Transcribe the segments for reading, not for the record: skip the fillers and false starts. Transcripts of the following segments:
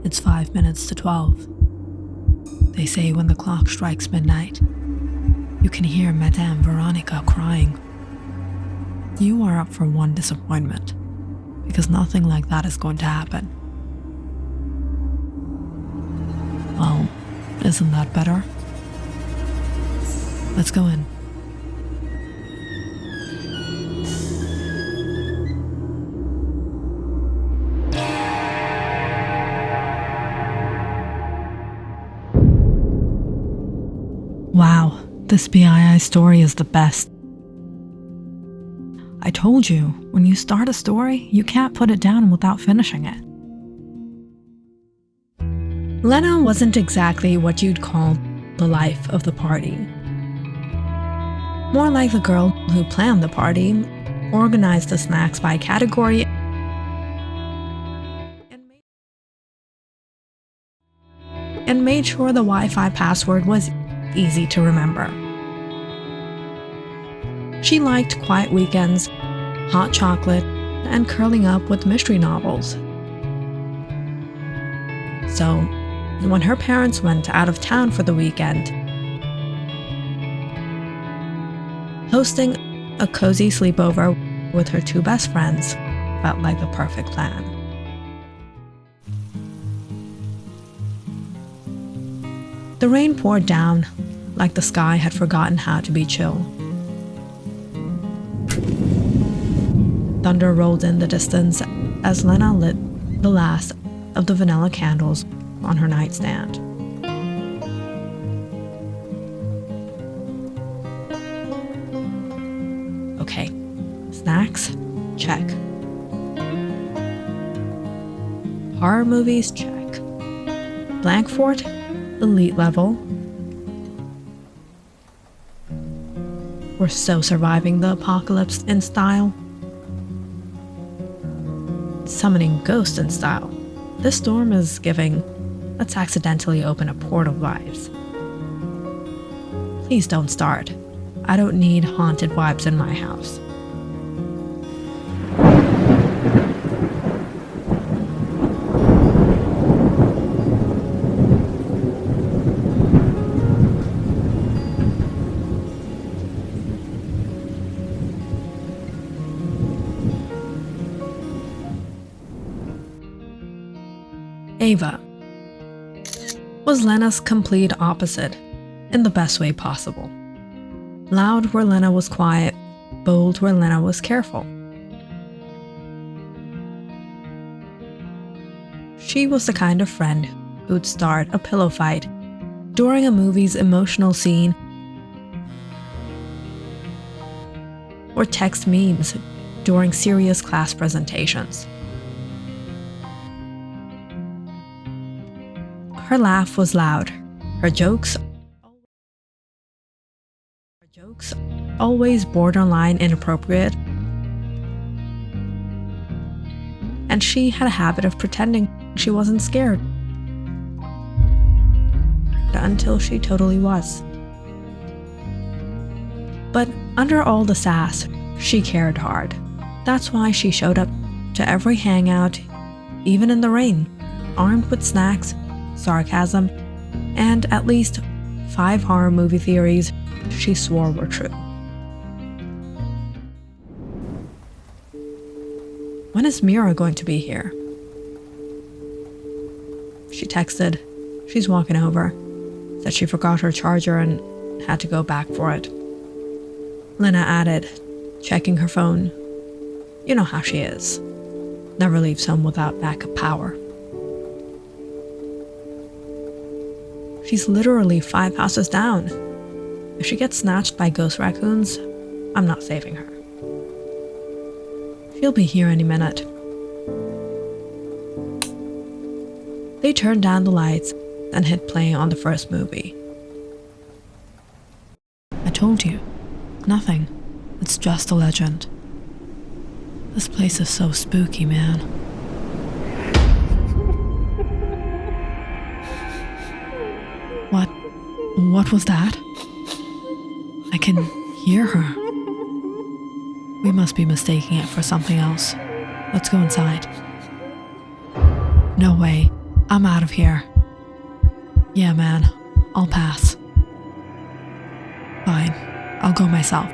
It's 5 minutes to 12. They say when the clock strikes midnight, you can hear Madame Veronica crying. You are up for one disappointment, because nothing like that is going to happen. Well, isn't that better? Let's go in. Wow, this BII story is the best. I told you, when you start a story, you can't put it down without finishing it. Lena wasn't exactly what you'd call the life of the party. More like the girl who planned the party, organized the snacks by category, and made sure the Wi-Fi password was easy to remember. She liked quiet weekends, hot chocolate, and curling up with mystery novels. So, when her parents went out of town for the weekend, hosting a cozy sleepover with her two best friends felt like the perfect plan. The rain poured down, like the sky had forgotten how to be chill. Thunder rolled in the distance as Lena lit the last of the vanilla candles on her nightstand. Okay, snacks? Check. Horror movies? Check. Blank Fort? Elite level. We're so surviving the apocalypse in style. Summoning ghosts in style. This storm is giving let's accidentally open a portal vibes. Please don't start. I don't need haunted vibes in my house. Ava was Lena's complete opposite, in the best way possible. Loud where Lena was quiet, bold where Lena was careful. She was the kind of friend who'd start a pillow fight during a movie's emotional scene, or text memes during serious class presentations. Her laugh was loud. Her jokes always borderline inappropriate. And she had a habit of pretending she wasn't scared. Until she totally was. But under all the sass, she cared hard. That's why she showed up to every hangout, even in the rain, armed with snacks, sarcasm, and at least 5 horror movie theories she swore were true. When is Meera going to be here? She texted. She's walking over. Said she forgot her charger and had to go back for it. Lena added, checking her phone. You know how she is. Never leaves home without backup power. She's literally 5 houses down. If she gets snatched by ghost raccoons, I'm not saving her. She'll be here any minute. They turned down the lights and hit play on the first movie. I told you, nothing. It's just a legend. This place is so spooky, man. What was that? I can hear her. We must be mistaking it for something else. Let's go inside. No way. I'm out of here. Yeah, man, I'll pass. Fine, I'll go myself.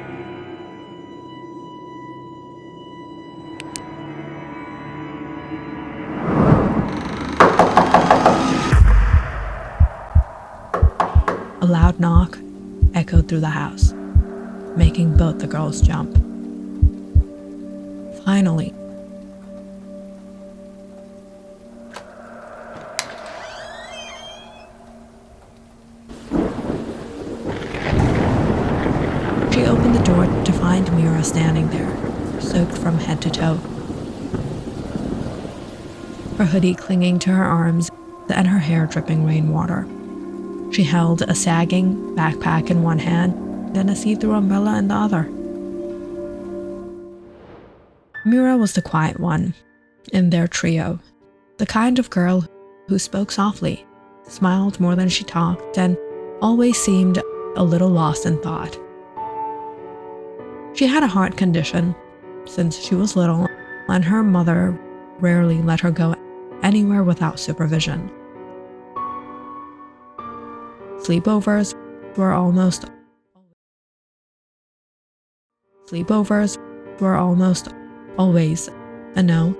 A loud knock echoed through the house, making both the girls jump. Finally, she opened the door to find Meera standing there, soaked from head to toe. Her hoodie clinging to her arms and her hair dripping rainwater. She held a sagging backpack in one hand and a see-through umbrella in the other. Meera was the quiet one in their trio, the kind of girl who spoke softly, smiled more than she talked, and always seemed a little lost in thought. She had a heart condition since she was little, and her mother rarely let her go anywhere without supervision. Sleepovers were almost always a no,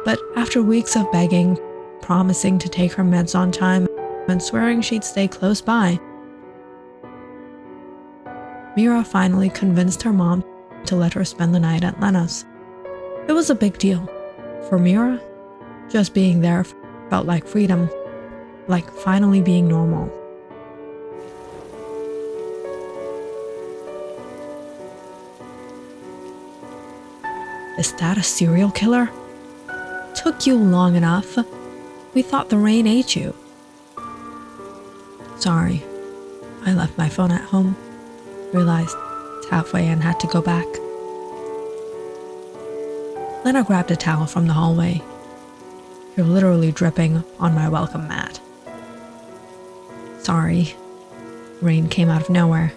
but after weeks of begging, promising to take her meds on time, and swearing she'd stay close by, Meera finally convinced her mom to let her spend the night at Lena's. It was a big deal. For Meera, just being there felt like freedom, like finally being normal. Is that a serial killer? Took you long enough. We thought the rain ate you. Sorry, I left my phone at home. Realized it's halfway and had to go back. Lena grabbed a towel from the hallway. You're literally dripping on my welcome mat. Sorry, rain came out of nowhere.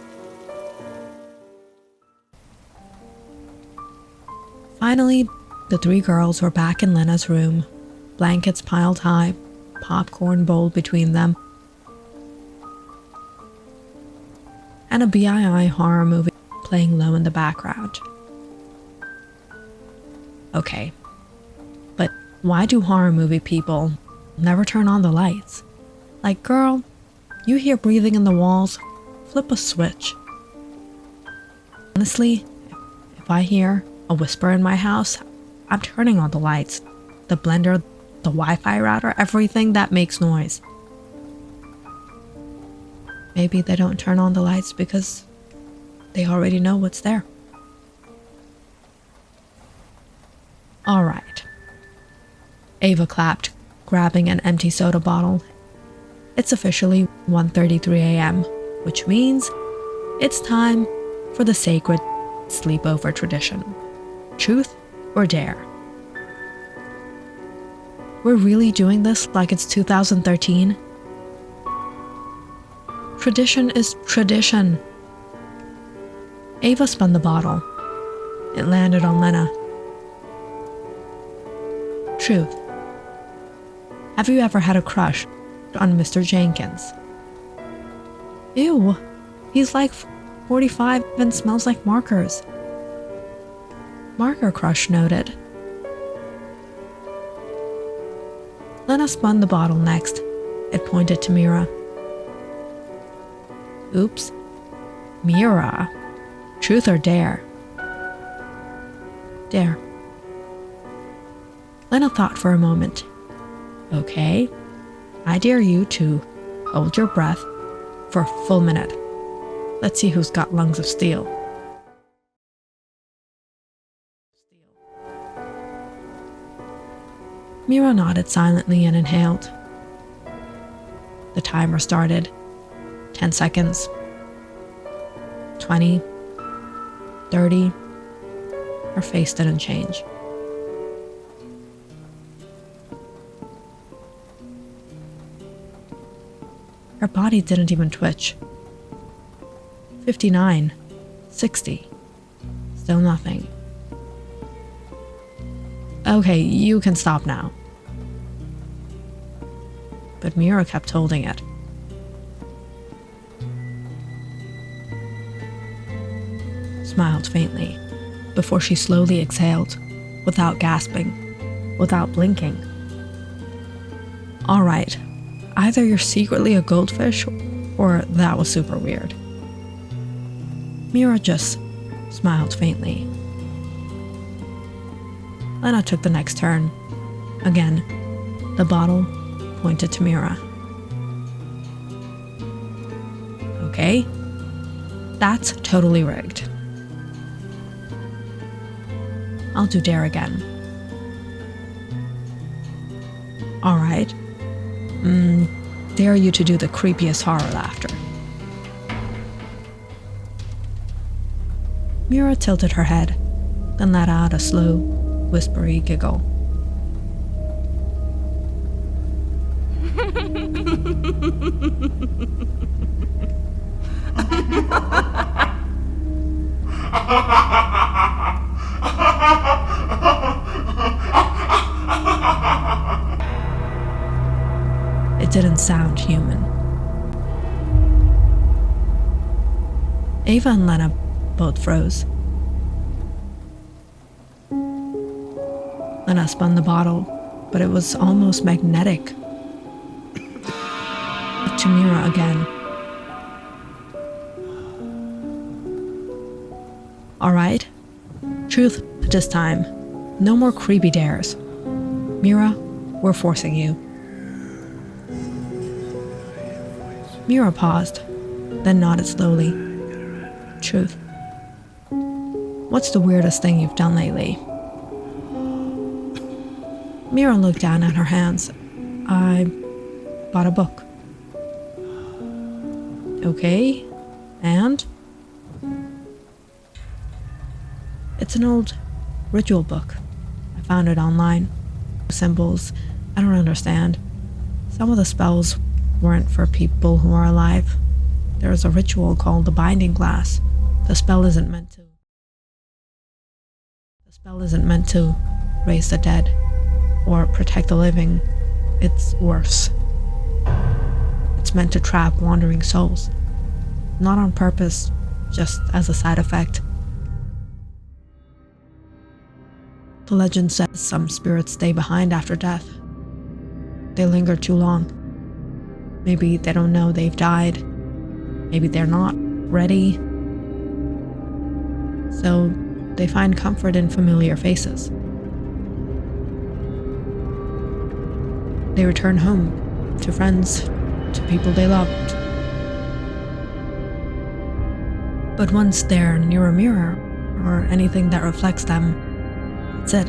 Finally, the three girls were back in Lena's room, blankets piled high, popcorn bowl between them, and a BII horror movie playing low in the background. Okay, but why do horror movie people never turn on the lights? Like, girl, you hear breathing in the walls, flip a switch. Honestly, if I hear a whisper in my house, I'm turning on the lights, the blender, the Wi-Fi router, everything that makes noise. Maybe they don't turn on the lights because they already know what's there. All right. Ava clapped, grabbing an empty soda bottle. It's officially 1:33 a.m., which means it's time for the sacred sleepover tradition. Truth or dare? We're really doing this like it's 2013? Tradition is tradition. Ava spun the bottle. It landed on Lena. Truth. Have you ever had a crush on Mr. Jenkins? Ew, he's like 45 and smells like markers. Marker crush noted. Lena spun the bottle next. It pointed to Meera. Oops. Meera. Truth or dare? Dare. Lena thought for a moment. Okay, I dare you to hold your breath for a full minute. Let's see who's got lungs of steel. Meera nodded silently and inhaled. The timer started. 10 seconds. 20. 30. Her face didn't change. Her body didn't even twitch. 59. 60. Still nothing. Okay, you can stop now. but Meera kept holding it. Smiled faintly, before she slowly exhaled, without gasping, without blinking. Alright, either you're secretly a goldfish, or that was super weird. Meera just smiled faintly. Lena took the next turn. Again, the bottle pointed to Meera. Okay, that's totally rigged. I'll do dare again. Alright. Dare you to do the creepiest horror laughter. Meera tilted her head, then let out a slow, whispery giggle. It didn't sound human. Ava and Lena both froze. Lena spun the bottle, but it was almost magnetic. To Meera again. Alright, truth this time. No more creepy dares. Meera, we're forcing you. Meera paused, then nodded slowly. Truth. What's the weirdest thing you've done lately? Meera looked down at her hands. I bought a book. Okay, and? It's an old ritual book. I found it online. Symbols, I don't understand. Some of the spells weren't for people who are alive. There is a ritual called the binding glass. The spell isn't meant to raise the dead or protect the living. It's worse. It's meant to trap wandering souls. Not on purpose, just as a side effect. The legend says some spirits stay behind after death. They linger too long. Maybe they don't know they've died. Maybe they're not ready. So they find comfort in familiar faces. They return home, to friends, to people they loved. But once they're near a mirror, or anything that reflects them, that's it.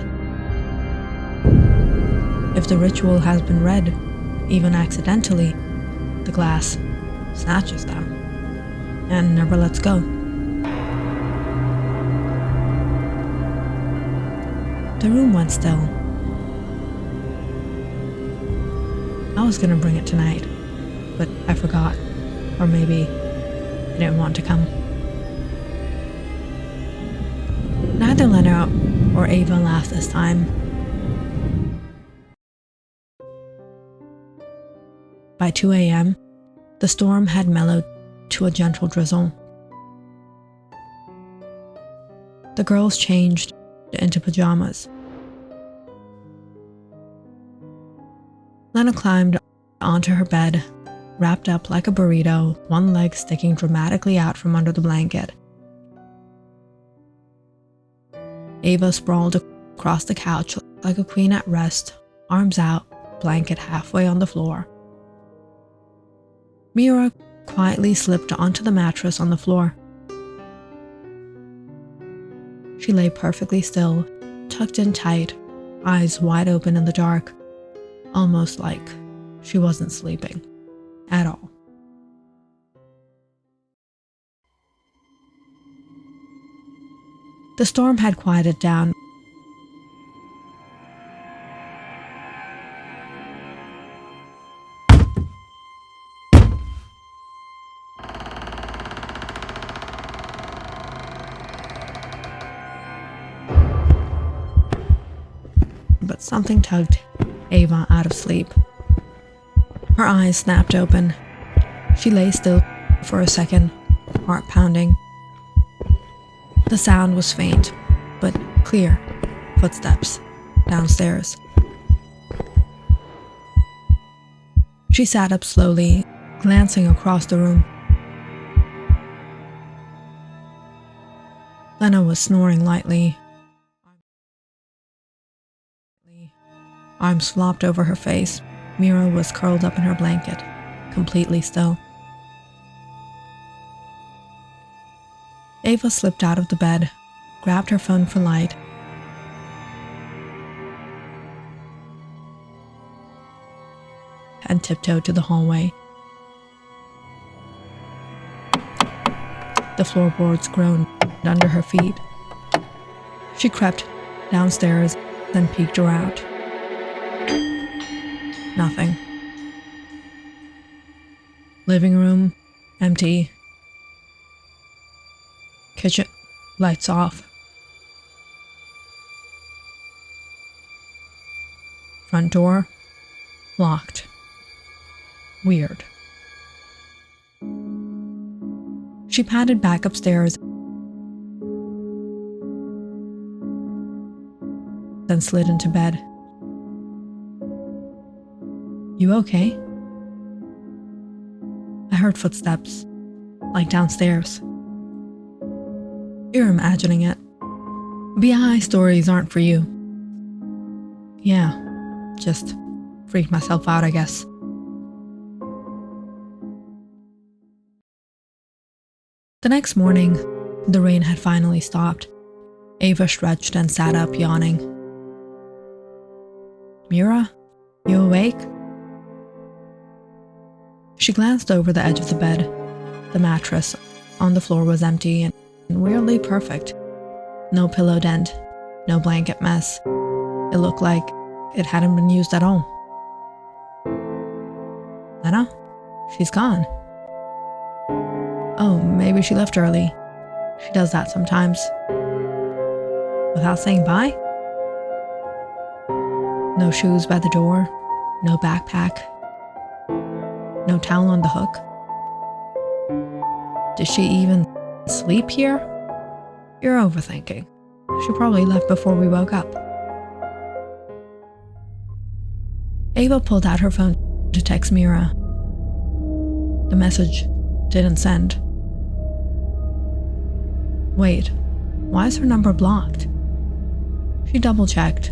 If the ritual has been read, even accidentally, the glass snatches them and never lets go. The room went still. I was gonna bring it tonight, but I forgot. Or maybe I didn't want to come. Neither Lena or Ava laughed this time. By 2 a.m., the storm had mellowed to a gentle drizzle. The girls changed into pajamas. Lena climbed onto her bed, wrapped up like a burrito, one leg sticking dramatically out from under the blanket. Ava sprawled across the couch like a queen at rest, arms out, blanket halfway on the floor. Meera quietly slipped onto the mattress on the floor. She lay perfectly still, tucked in tight, eyes wide open in the dark, almost like she wasn't sleeping at all. The storm had quieted down. But something tugged Ava out of sleep. Her eyes snapped open. She lay still for a second, heart pounding. The sound was faint, but clear. Footsteps downstairs. She sat up slowly, glancing across the room. Lena was snoring lightly. Arms flopped over her face. Meera was curled up in her blanket, completely still. Ava slipped out of the bed, grabbed her phone for light, and tiptoed to the hallway. The floorboards groaned under her feet. She crept downstairs, then peeked around. Nothing. Living room, empty. Kitchen, lights off. Front door, locked. Weird. She padded back upstairs, then slid into bed. You okay? I heard footsteps, like downstairs. You're imagining it. BI stories aren't for you. Yeah, just freaked myself out, I guess. The next morning, the rain had finally stopped. Ava stretched and sat up, yawning. Meera, you awake? She glanced over the edge of the bed. The mattress on the floor was empty and weirdly perfect. No pillow dent, no blanket mess. It looked like it hadn't been used at all. Lena? She's gone. Oh, maybe she left early. She does that sometimes. Without saying bye? No shoes by the door, no backpack, no towel on the hook. Did she even sleep here? You're overthinking. She probably left before we woke up. Ava pulled out her phone to text Meera. The message didn't send. Wait, why is her number blocked? She double-checked.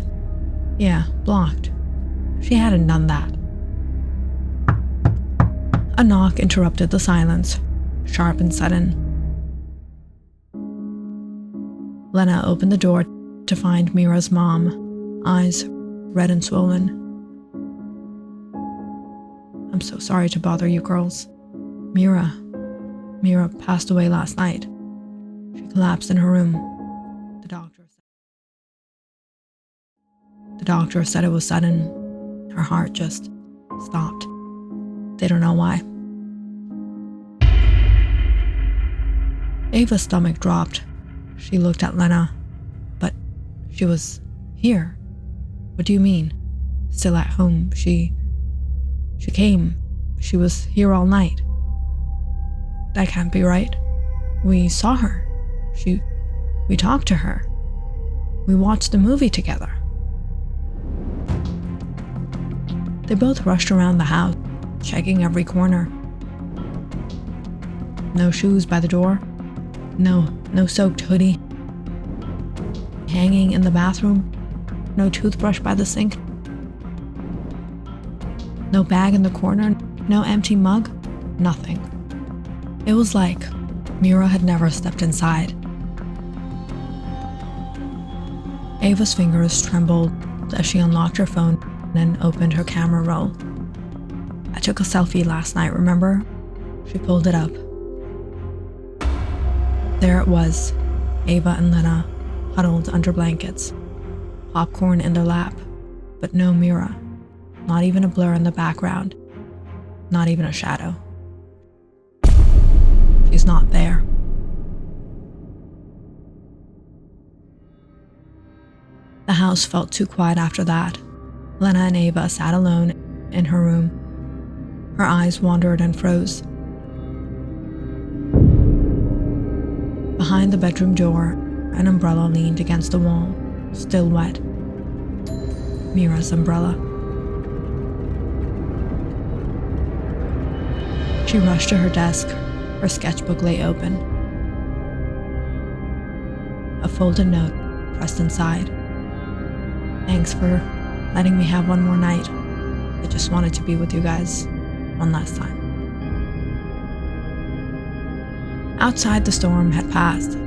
Yeah, blocked. She hadn't done that. A knock interrupted the silence, sharp and sudden. Lena opened the door to find Meera's mom, eyes red and swollen. I'm so sorry to bother you girls. Meera passed away last night. She collapsed in her room. The doctor said it was sudden. Her heart just stopped. They don't know why. Ava's stomach dropped. She looked at Lena. But she was here. What do you mean? Still at home. She came. She was here all night. That can't be right. We saw her. We talked to her. We watched a movie together. They both rushed around the house, checking every corner. No shoes by the door. No soaked hoodie. Hanging in the bathroom. No toothbrush by the sink. No bag in the corner. No empty mug. Nothing. It was like Meera had never stepped inside. Ava's fingers trembled as she unlocked her phone and opened her camera roll. I took a selfie last night, remember? She pulled it up. There it was, Ava and Lena, huddled under blankets, popcorn in their lap, but no Meera, not even a blur in the background, not even a shadow. She's not there. The house felt too quiet after that. Lena and Ava sat alone in her room. Her eyes wandered and froze. Behind the bedroom door, an umbrella leaned against the wall, still wet. Meera's umbrella. She rushed to her desk. Her sketchbook lay open. A folded note pressed inside. "Thanks for letting me have one more night. I just wanted to be with you guys one last time." Outside, the storm had passed.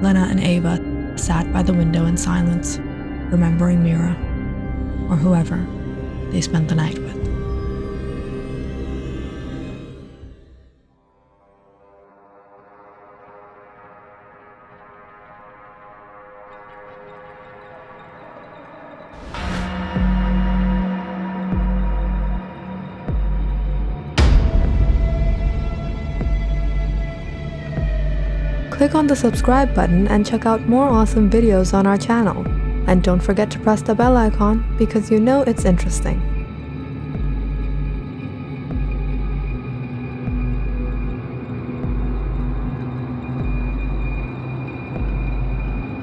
Lena and Ava sat by the window in silence, remembering Meera, or whoever they spent the night with. Click on the subscribe button and check out more awesome videos on our channel. And don't forget to press the bell icon because you know it's interesting.